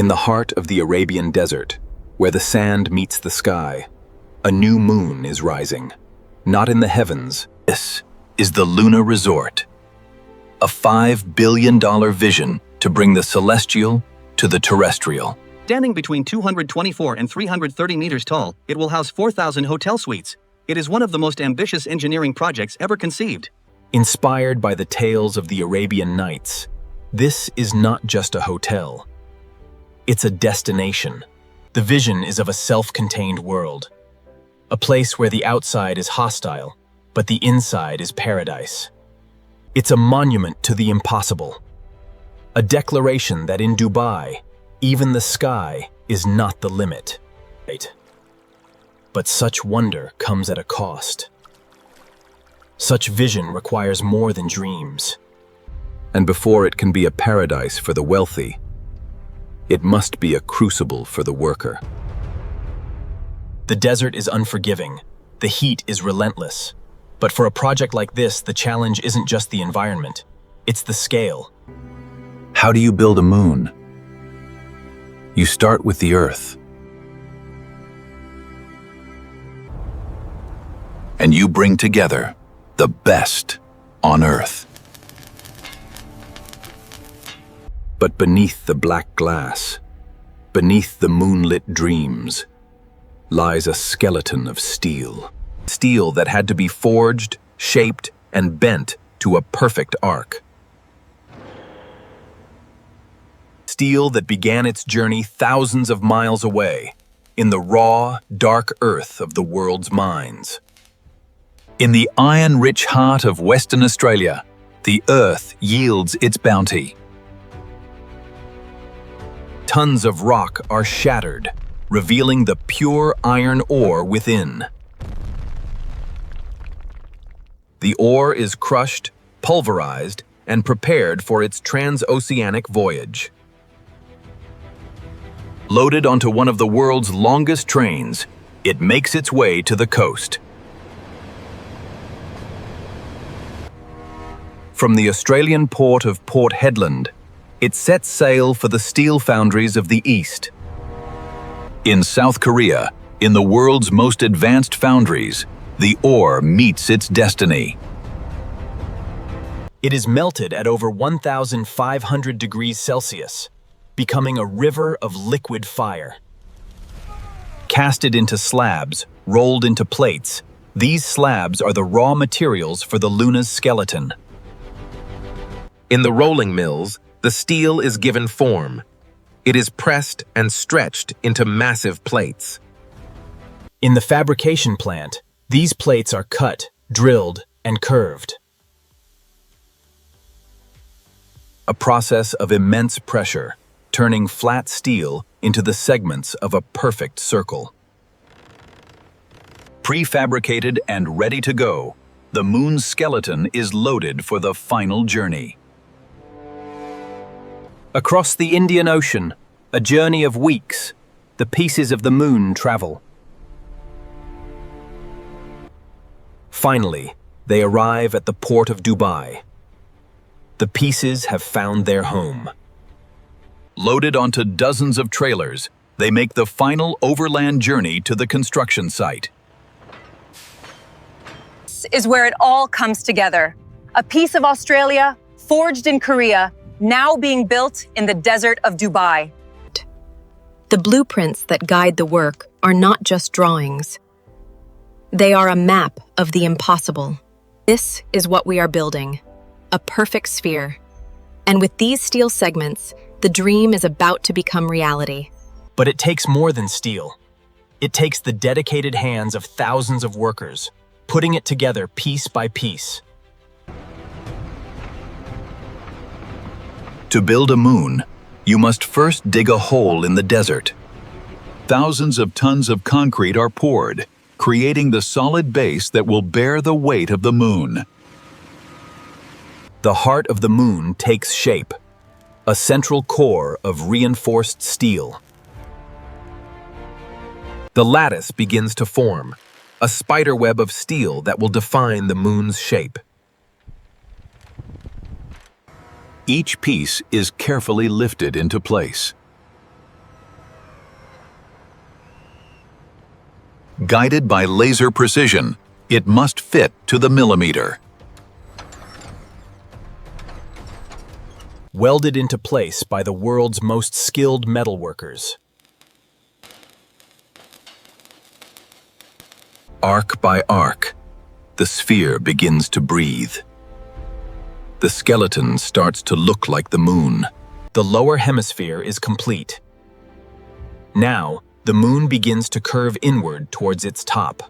In the heart of the Arabian desert, where the sand meets the sky, a new moon is rising. Not in the heavens. This is the Lunar Resort, a $5 billion vision to bring the celestial to the terrestrial. Standing between 224 and 330 meters tall, it will house 4,000 hotel suites. It is one of the most ambitious engineering projects ever conceived. Inspired by the tales of the Arabian Nights, this is not just a hotel. It's a destination. The vision is of a self-contained world. A place where the outside is hostile, but the inside is paradise. It's a monument to the impossible. A declaration that in Dubai, even the sky is not the limit. But such wonder comes at a cost. Such vision requires more than dreams. And before it can be a paradise for the wealthy, it must be a crucible for the worker. The desert is unforgiving. The heat is relentless. But for a project like this, the challenge isn't just the environment. It's the scale. How do you build a moon? You start with the Earth. And you bring together the best on Earth. But beneath the black glass, beneath the moonlit dreams, lies a skeleton of steel. Steel that had to be forged, shaped, and bent to a perfect arc. Steel that began its journey thousands of miles away, in the raw, dark earth of the world's mines. In the iron-rich heart of Western Australia, the earth yields its bounty. Tons of rock are shattered, revealing the pure iron ore within. The ore is crushed, pulverized, and prepared for its transoceanic voyage. Loaded onto one of the world's longest trains, it makes its way to the coast. From the Australian port of Port Hedland, it sets sail for the steel foundries of the East. In South Korea, in the world's most advanced foundries, the ore meets its destiny. It is melted at over 1,500 degrees Celsius, becoming a river of liquid fire. Casted into slabs, rolled into plates, these slabs are the raw materials for the Luna's skeleton. In the rolling mills, the steel is given form. It is pressed and stretched into massive plates. In the fabrication plant, these plates are cut, drilled, and curved. A process of immense pressure, turning flat steel into the segments of a perfect circle. Prefabricated and ready to go, the moon's skeleton is loaded for the final journey. Across the Indian Ocean, a journey of weeks, the pieces of the moon travel. Finally, they arrive at the port of Dubai. The pieces have found their home. Loaded onto dozens of trailers, they make the final overland journey to the construction site. This is where it all comes together. A piece of Australia, forged in Korea, now being built in the desert of Dubai. The blueprints that guide the work are not just drawings. They are a map of the impossible. This is what we are building, a perfect sphere. And with these steel segments, the dream is about to become reality. But it takes more than steel. It takes the dedicated hands of thousands of workers, putting it together piece by piece. To build a moon, you must first dig a hole in the desert. Thousands of tons of concrete are poured, creating the solid base that will bear the weight of the moon. The heart of the moon takes shape, a central core of reinforced steel. The lattice begins to form, a spiderweb of steel that will define the moon's shape. Each piece is carefully lifted into place. Guided by laser precision, it must fit to the millimeter. Welded into place by the world's most skilled metalworkers. Arc by arc, the sphere begins to breathe. The skeleton starts to look like the moon. The lower hemisphere is complete. Now, the moon begins to curve inward towards its top.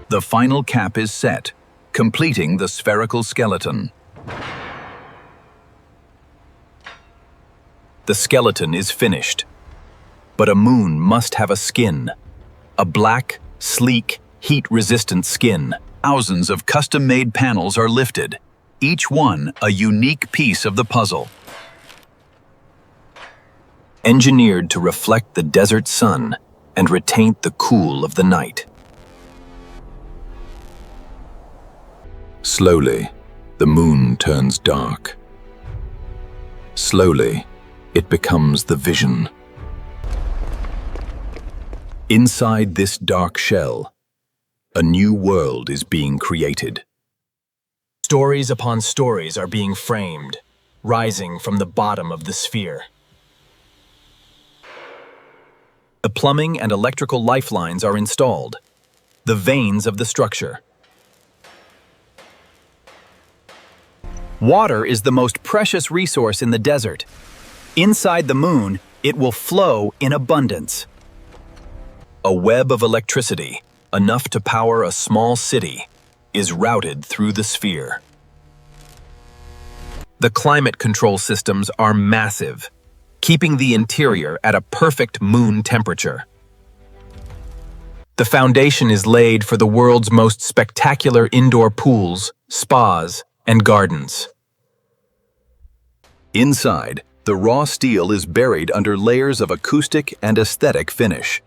The final cap is set, completing the spherical skeleton. The skeleton is finished. But a moon must have a skin. A black, sleek, heat-resistant skin. Thousands of custom-made panels are lifted, each one a unique piece of the puzzle. Engineered to reflect the desert sun and retain the cool of the night. Slowly, the moon turns dark. Slowly, it becomes the vision. Inside this dark shell, a new world is being created. Stories upon stories are being framed, rising from the bottom of the sphere. The plumbing and electrical lifelines are installed, the veins of the structure. Water is the most precious resource in the desert. Inside the moon, it will flow in abundance. A web of electricity, enough to power a small city, is routed through the sphere. The climate control systems are massive, keeping the interior at a perfect moon temperature. The foundation is laid for the world's most spectacular indoor pools, spas, and gardens. Inside, the raw steel is buried under layers of acoustic and aesthetic finish.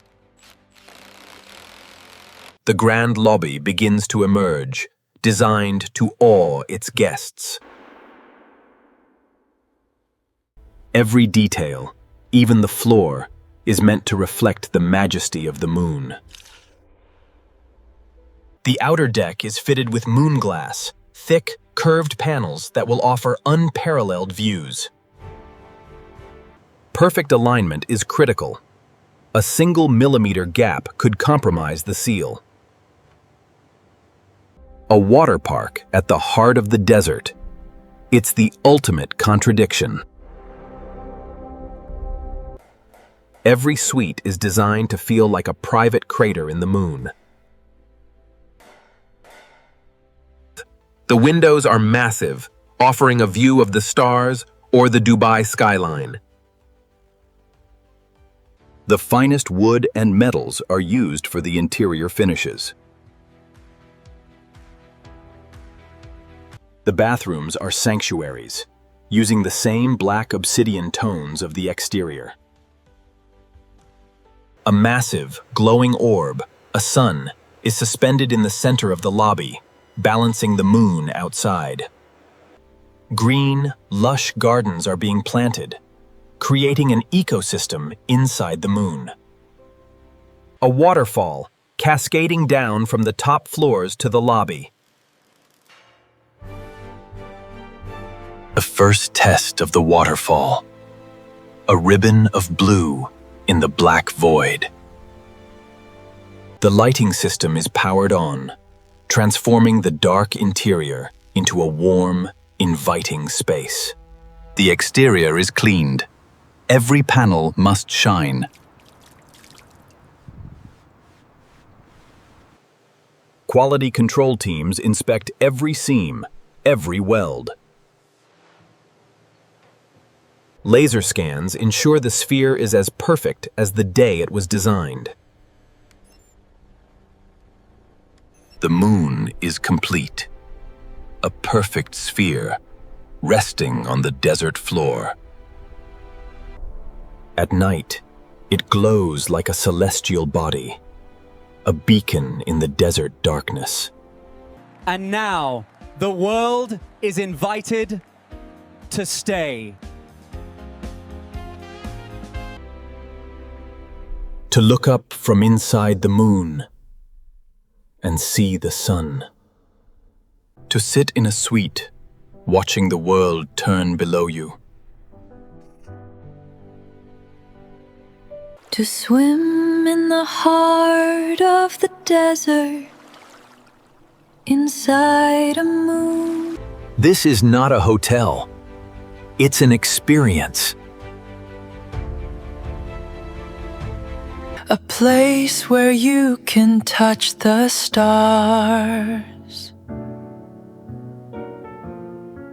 The grand lobby begins to emerge, designed to awe its guests. Every detail, even the floor, is meant to reflect the majesty of the moon. The outer deck is fitted with moon glass, thick, curved panels that will offer unparalleled views. Perfect alignment is critical. A single millimeter gap could compromise the seal. A water park at the heart of the desert. It's the ultimate contradiction. Every suite is designed to feel like a private crater in the moon. The windows are massive, offering a view of the stars or the Dubai skyline. The finest wood and metals are used for the interior finishes. The bathrooms are sanctuaries, using the same black obsidian tones of the exterior. A massive, glowing orb, a sun, is suspended in the center of the lobby, balancing the moon outside. Green, lush gardens are being planted, creating an ecosystem inside the moon. A waterfall, cascading down from the top floors to the lobby. The first test of the waterfall. A ribbon of blue in the black void. The lighting system is powered on, transforming the dark interior into a warm, inviting space. The exterior is cleaned. Every panel must shine. Quality control teams inspect every seam, every weld. Laser scans ensure the sphere is as perfect as the day it was designed. The moon is complete. A perfect sphere, resting on the desert floor. At night, it glows like a celestial body, a beacon in the desert darkness. And now, the world is invited to stay. To look up from inside the moon and see the sun. To sit in a suite, watching the world turn below you. To swim in the heart of the desert, inside a moon. This is not a hotel. It's an experience. A place where you can touch the stars.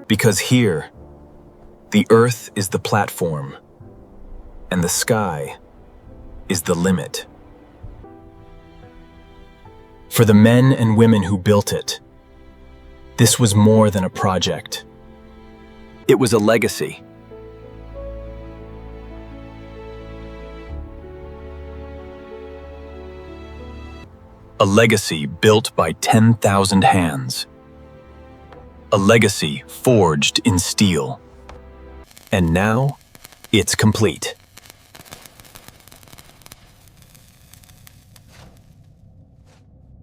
Because here, the earth is the platform, and the sky is the limit. For the men and women who built it, this was more than a project. It was a legacy. A legacy built by 10,000 hands. A legacy forged in steel. And now, it's complete.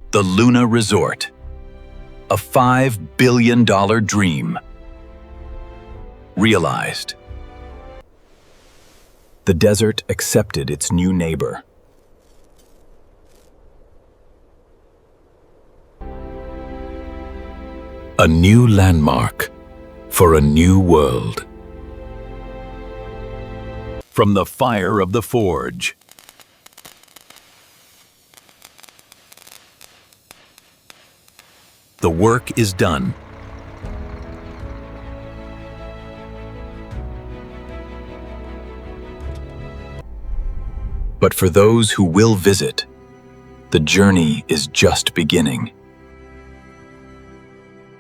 The Luna Resort. A $5 billion dream. Realized. The desert accepted its new neighbor. A new landmark for a new world. From the fire of the forge. The work is done. But for those who will visit, the journey is just beginning.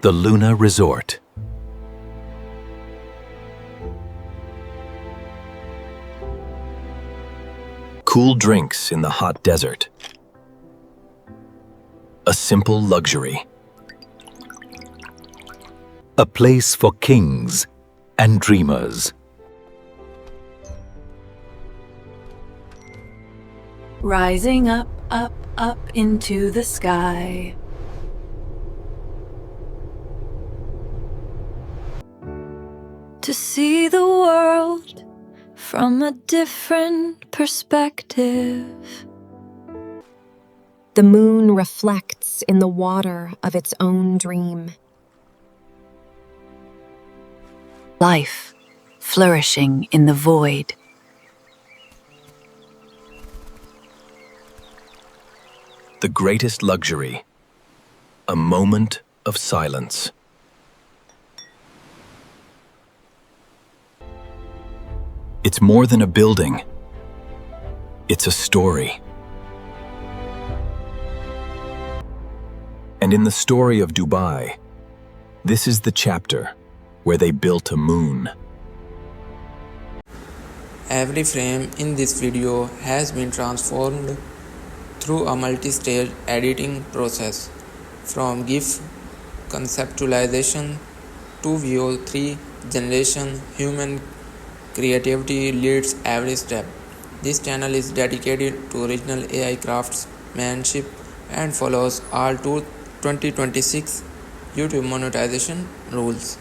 The Luna Resort. Cool drinks in the hot desert. A simple luxury. A place for kings and dreamers. Rising up, up, up into the sky. To see the world from a different perspective. The moon reflects in the water of its own dream. Life flourishing in the void. The greatest luxury. A moment of silence. It's more than a building. It's a story. And in the story of Dubai, this is the chapter where they built a moon. Every frame in this video has been transformed through a multi-stage editing process, from GIF conceptualization to VO3 generation. Human creativity leads every step. This channel is dedicated to original AI craftsmanship and follows all 2026 YouTube monetization rules.